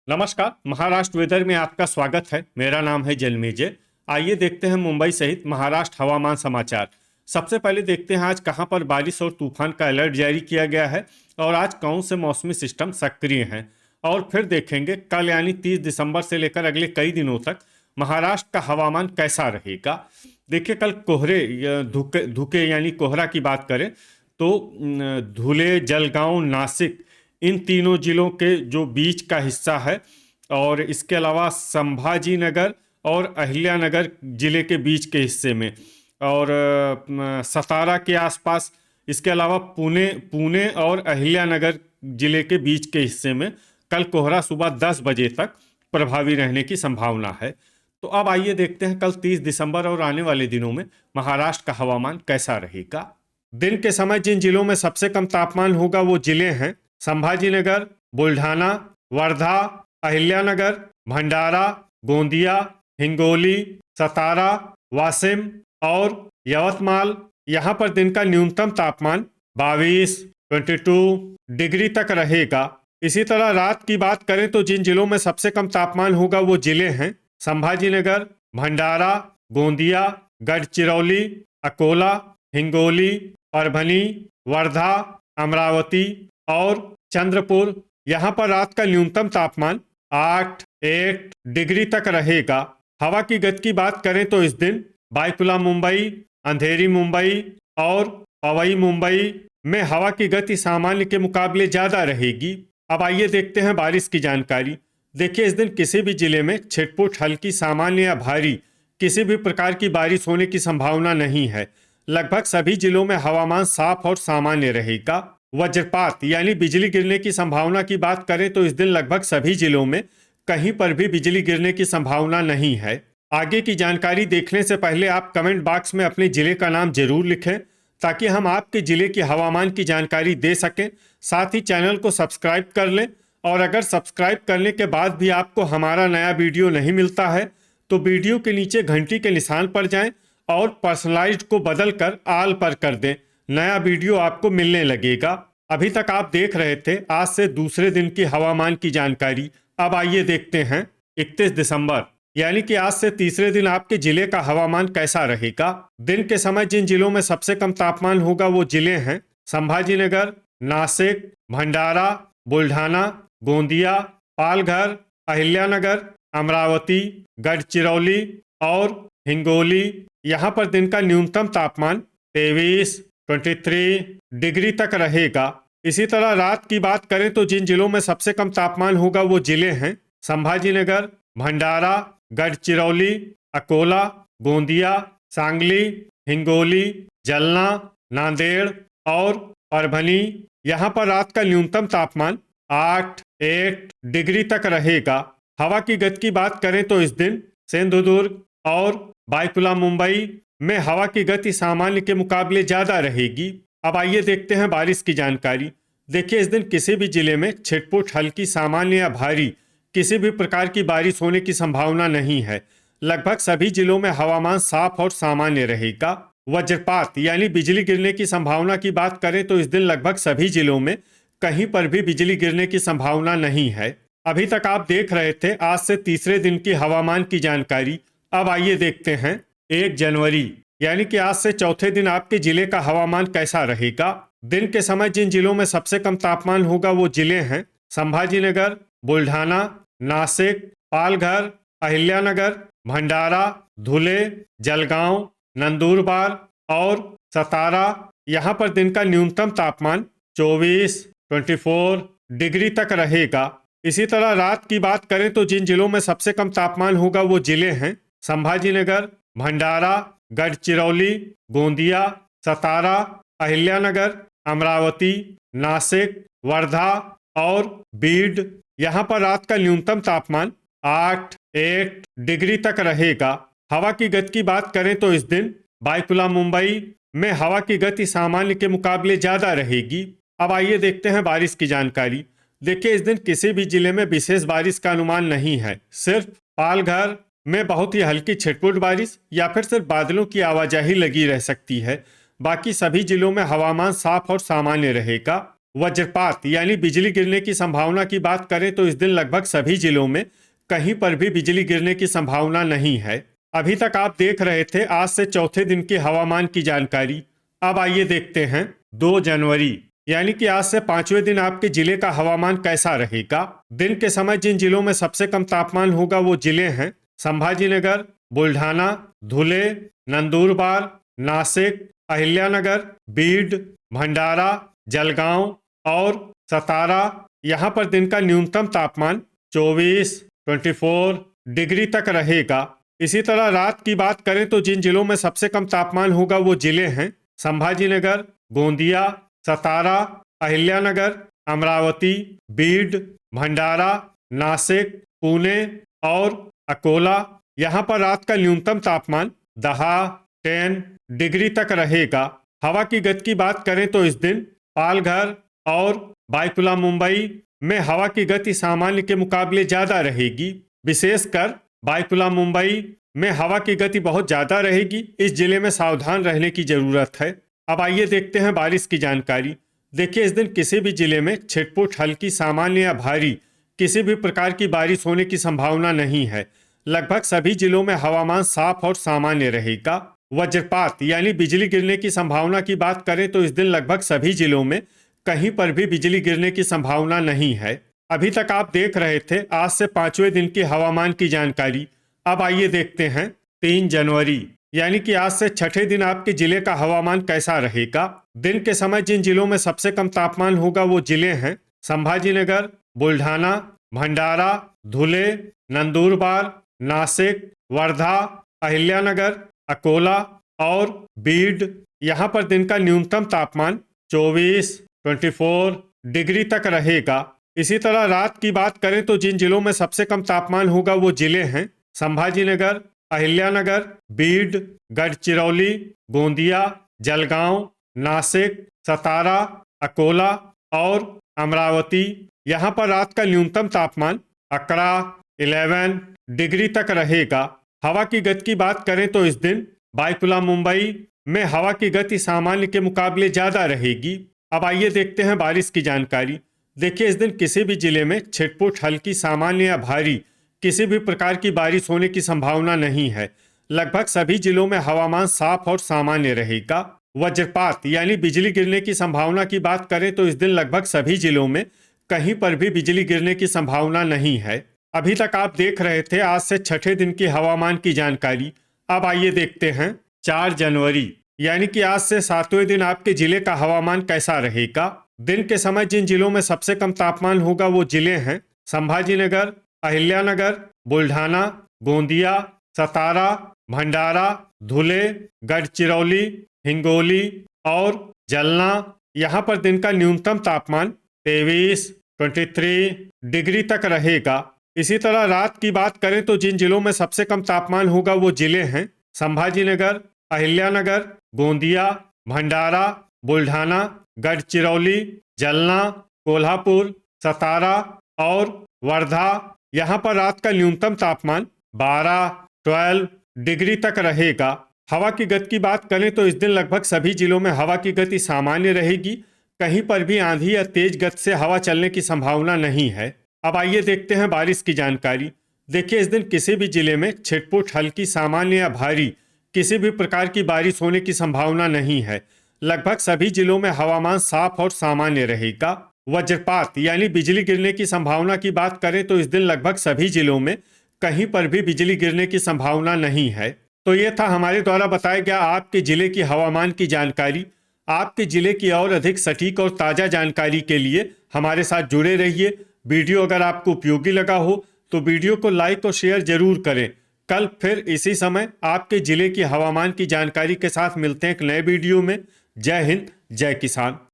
नमस्कार। महाराष्ट्र वेदर में आपका स्वागत है। मेरा नाम है जन्मेजय। आइए देखते हैं मुंबई सहित महाराष्ट्र हवामान समाचार। सबसे पहले देखते हैं आज कहां पर बारिश और तूफान का अलर्ट जारी किया गया है और आज कौन से मौसमी सिस्टम सक्रिय हैं। और फिर देखेंगे कल यानी 30 दिसंबर से लेकर अगले कई दिनों तक महाराष्ट्र का हवामान कैसा रहेगा। देखिए, कल कोहरे धुके धुके यानी कोहरा की बात करें तो धुले, जलगांव, नासिक, इन तीनों जिलों के जो बीच का हिस्सा है और इसके अलावा संभाजी नगर और अहिल्यानगर जिले के बीच के हिस्से में और सतारा के आसपास, इसके अलावा पुणे पुणे और अहिल्यानगर जिले के बीच के हिस्से में कल कोहरा सुबह 10 बजे तक प्रभावी रहने की संभावना है। तो अब आइए देखते हैं कल 30 दिसंबर और आने वाले दिनों में महाराष्ट्र का हवामान कैसा रहेगा। दिन के समय जिन जिलों में सबसे कम तापमान होगा वो जिले हैं संभाजीनगर, बुल्ढाना, वर्धा, अहिल्यानगर, भंडारा, गोंदिया, हिंगोली, सतारा, वाशिम और यवतमाल। यहाँ पर दिन का न्यूनतम तापमान 22 डिग्री तक रहेगा। इसी तरह रात की बात करें तो जिन जिलों में सबसे कम तापमान होगा वो जिले हैं संभाजीनगर, भंडारा, गोंदिया, गढ़चिरौली, अकोला, हिंगोली, परभनी, वर्धा, अमरावती और चंद्रपुर। यहाँ पर रात का न्यूनतम तापमान 8 डिग्री तक रहेगा। हवा की गति की बात करें तो इस दिन बायकुला मुंबई, अंधेरी मुंबई और पवई मुंबई में हवा की गति सामान्य के मुकाबले ज़्यादा रहेगी। अब आइए देखते हैं बारिश की जानकारी। देखिए, इस दिन किसी भी जिले में छिटपुट, हल्की, सामान्य या भारी किसी भी प्रकार की बारिश होने की संभावना नहीं है। लगभग सभी जिलों में हवामान साफ और सामान्य रहेगा। वज्रपात यानी बिजली गिरने की संभावना की बात करें तो इस दिन लगभग सभी जिलों में कहीं पर भी बिजली गिरने की संभावना नहीं है। आगे की जानकारी देखने से पहले आप कमेंट बॉक्स में अपने जिले का नाम जरूर लिखें ताकि हम आपके जिले की हवामान की जानकारी दे सकें। साथ ही चैनल को सब्सक्राइब कर लें और अगर सब्सक्राइब करने के बाद भी आपको हमारा नया वीडियो नहीं मिलता है तो वीडियो के नीचे घंटी के निशान पर जाएं और पर्सनलाइज्ड को बदल कर आल पर कर दें। नया वीडियो आपको मिलने लगेगा। अभी तक आप देख रहे थे आज से दूसरे दिन की हवामान की जानकारी। अब आइए देखते हैं 31 दिसंबर यानी कि आज से तीसरे दिन आपके जिले का हवामान कैसा रहेगा। दिन के समय जिन जिलों में सबसे कम तापमान होगा वो जिले हैं संभाजीनगर, नासिक, भंडारा, बुल्ढाना, गोंदिया, पालघर, अहिल्यानगर, अमरावती, गढ़चिरौली और हिंगोली। यहाँ पर दिन का न्यूनतम तापमान 23 डिग्री तक रहेगा। इसी तरह रात की बात करें तो जिन जिलों में सबसे कम तापमान होगा वो जिले हैं संभाजीनगर, भंडारा, गढ़चिरौली, अकोला, गोंदिया, सांगली, हिंगोली, जलना, नांदेड़ और परभनी। यहाँ पर रात का न्यूनतम तापमान 8 डिग्री तक रहेगा। हवा की गति की बात करें तो इस दिन सिंधुदुर्ग और बायकुला मुंबई में हवा की गति सामान्य के मुकाबले ज़्यादा रहेगी। अब आइए देखते हैं बारिश की जानकारी। देखिए, इस दिन किसी भी जिले में छिटपुट, हल्की, सामान्य या भारी किसी भी प्रकार की बारिश होने की संभावना नहीं है। लगभग सभी जिलों में हवामान साफ और सामान्य रहेगा। वज्रपात यानी बिजली गिरने की संभावना की बात करें तो इस दिन लगभग सभी जिलों में कहीं पर भी बिजली गिरने की संभावना नहीं है। अभी तक आप देख रहे थे आज से तीसरे दिन की हवामान की जानकारी। अब आइए देखते हैं 1 जनवरी यानी कि आज से चौथे दिन आपके जिले का हवामान कैसा रहेगा। दिन के समय जिन जिलों में सबसे कम तापमान होगा वो जिले हैं संभाजीनगर, बुल्ढाना, नासिक, पालघर, अहिल्यानगर, भंडारा, धुले, जलगांव, नंदुरबार और सतारा। यहाँ पर दिन का न्यूनतम तापमान 24 डिग्री तक रहेगा। इसी तरह रात की बात करें तो जिन जिलों में सबसे कम तापमान होगा वो जिले हैं संभाजीनगर, भंडारा, गढ़चिरौली, गोंदिया, सतारा, अहिल्यानगर, अमरावती, नासिक, वर्धा और बीड। यहाँ पर रात का न्यूनतम तापमान 8 डिग्री तक रहेगा। हवा की गति की बात करें तो इस दिन बायकुला मुंबई में हवा की गति सामान्य के मुकाबले ज़्यादा रहेगी। अब आइए देखते हैं बारिश की जानकारी। देखिए, इस दिन किसी भी जिले में विशेष बारिश का अनुमान नहीं है। सिर्फ पालघर में बहुत ही हल्की छिटपुट बारिश या फिर सिर्फ बादलों की आवाजाही लगी रह सकती है। बाकी सभी जिलों में हवामान साफ और सामान्य रहेगा। वज्रपात यानी बिजली गिरने की संभावना की बात करें तो इस दिन लगभग सभी जिलों में कहीं पर भी बिजली गिरने की संभावना नहीं है। अभी तक आप देख रहे थे आज से चौथे दिन की हवामान की जानकारी। अब आइए देखते हैं 2 जनवरी यानी कि आज से 5वें दिन आपके जिले का हवामान कैसा रहेगा। दिन के समय जिन जिलों में सबसे कम तापमान होगा वो जिले हैं संभाजीनगर, बुल्ढाना, धुले, नंदुरबार, नासिक, अहिल्यानगर, बीड, भंडारा, जलगांव और सतारा। यहाँ पर दिन का न्यूनतम तापमान 24 डिग्री तक रहेगा। इसी तरह रात की बात करें तो जिन जिलों में सबसे कम तापमान होगा वो जिले हैं संभाजीनगर, गोंदिया, सतारा, अहिल्यानगर, अमरावती, बीड, भंडारा, नासिक, पुणे और अकोला। यहाँ पर रात का न्यूनतम तापमान 10 डिग्री तक रहेगा। हवा की गति की बात करें तो इस दिन पालघर और बायकुला मुंबई में हवा की गति सामान्य के मुकाबले ज्यादा रहेगी। विशेषकर बायकुला मुंबई में हवा की गति बहुत ज्यादा रहेगी। इस जिले में सावधान रहने की जरूरत है। अब आइए देखते हैं बारिश की जानकारी। देखिए इस दिन किसी भी जिले में छिटपुट, हल्की, सामान्य या भारी किसी भी प्रकार की बारिश होने की संभावना नहीं है। लगभग सभी जिलों में हवामान साफ और सामान्य रहेगा। वज्रपात यानी बिजली गिरने की संभावना की बात करें तो इस दिन लगभग सभी जिलों में कहीं पर भी बिजली गिरने की संभावना नहीं है। अभी तक आप देख रहे थे आज से 5वें दिन की हवामान की जानकारी। अब आइए देखते हैं 3 जनवरी यानी कि आज से छठे दिन आपके जिले का हवामान कैसा रहेगा। दिन के समय जिन जिलों में सबसे कम तापमान होगा वो जिले हैं संभाजीनगर, बुल्ढाना, भंडारा, धुले, नंदुरबार, नासिक, वर्धा, अहिल्यानगर, अकोला और बीड। यहाँ पर दिन का न्यूनतम तापमान 24 डिग्री तक रहेगा। इसी तरह रात की बात करें तो जिन जिलों में सबसे कम तापमान होगा वो जिले हैं संभाजीनगर, अहिल्यानगर, बीड, गढ़चिरौली, गोंदिया, जलगांव, नासिक, सतारा, अकोला और अमरावती। यहाँ पर रात का न्यूनतम तापमान 11 डिग्री तक रहेगा। हवा की गति की बात करें तो इस दिन बायकुला मुंबई में हवा की गति सामान्य के मुकाबले ज्यादा रहेगी। अब आइए देखते हैं बारिश की जानकारी। देखिए इस दिन किसी भी जिले में छिटपुट, हल्की, सामान्य या भारी किसी भी प्रकार की बारिश होने की संभावना नहीं है। लगभग सभी जिलों में हवामान साफ और सामान्य रहेगा। वज्रपात यानी बिजली गिरने की संभावना की बात करें तो इस दिन लगभग सभी जिलों में कहीं पर भी बिजली गिरने की संभावना नहीं है। अभी तक आप देख रहे थे आज से छठे दिन की हवामान की जानकारी। अब आइए देखते हैं 4 जनवरी यानी कि आज से 7वें दिन आपके जिले का हवामान कैसा रहेगा। दिन के समय जिन जिलों में सबसे कम तापमान होगा वो जिले हैं संभाजीनगर, अहिल्यानगर, बुल्ढाना, गोंदिया, सतारा, भंडारा, धुले, गढ़चिरौली, हिंगोली और जलना। यहाँ पर दिन का न्यूनतम तापमान 23 डिग्री तक रहेगा। इसी तरह रात की बात करें तो जिन जिलों में सबसे कम तापमान होगा वो जिले हैं संभाजीनगर, अहिल्यानगर, गोंदिया, भंडारा, बुल्ढाना, गढ़चिरौली, जलना, कोल्हापुर, सतारा और वर्धा। यहाँ पर रात का न्यूनतम तापमान 12 डिग्री तक रहेगा। हवा की गति की बात करें तो इस दिन लगभग सभी जिलों में हवा की गति सामान्य रहेगी। कहीं पर भी आंधी या तेज गति से हवा चलने की संभावना नहीं है। अब आइए देखते हैं बारिश की जानकारी। देखिए इस दिन किसी भी जिले में छिटपुट, हल्की, सामान्य या भारी किसी भी प्रकार की बारिश होने की संभावना नहीं है। लगभग सभी जिलों में हवामान साफ और सामान्य रहेगा। वज्रपात यानी बिजली गिरने की संभावना की बात करें तो इस दिन लगभग सभी जिलों में कहीं पर भी बिजली गिरने की संभावना नहीं है। तो ये था हमारे द्वारा बताया गया आपके जिले की हवामान की जानकारी। आपके जिले की और अधिक सटीक और ताज़ा जानकारी के लिए हमारे साथ जुड़े रहिए। वीडियो अगर आपको उपयोगी लगा हो तो वीडियो को लाइक और शेयर जरूर करें। कल फिर इसी समय आपके जिले की हवामान की जानकारी के साथ मिलते हैं एक नए वीडियो में। जय हिंद, जय किसान।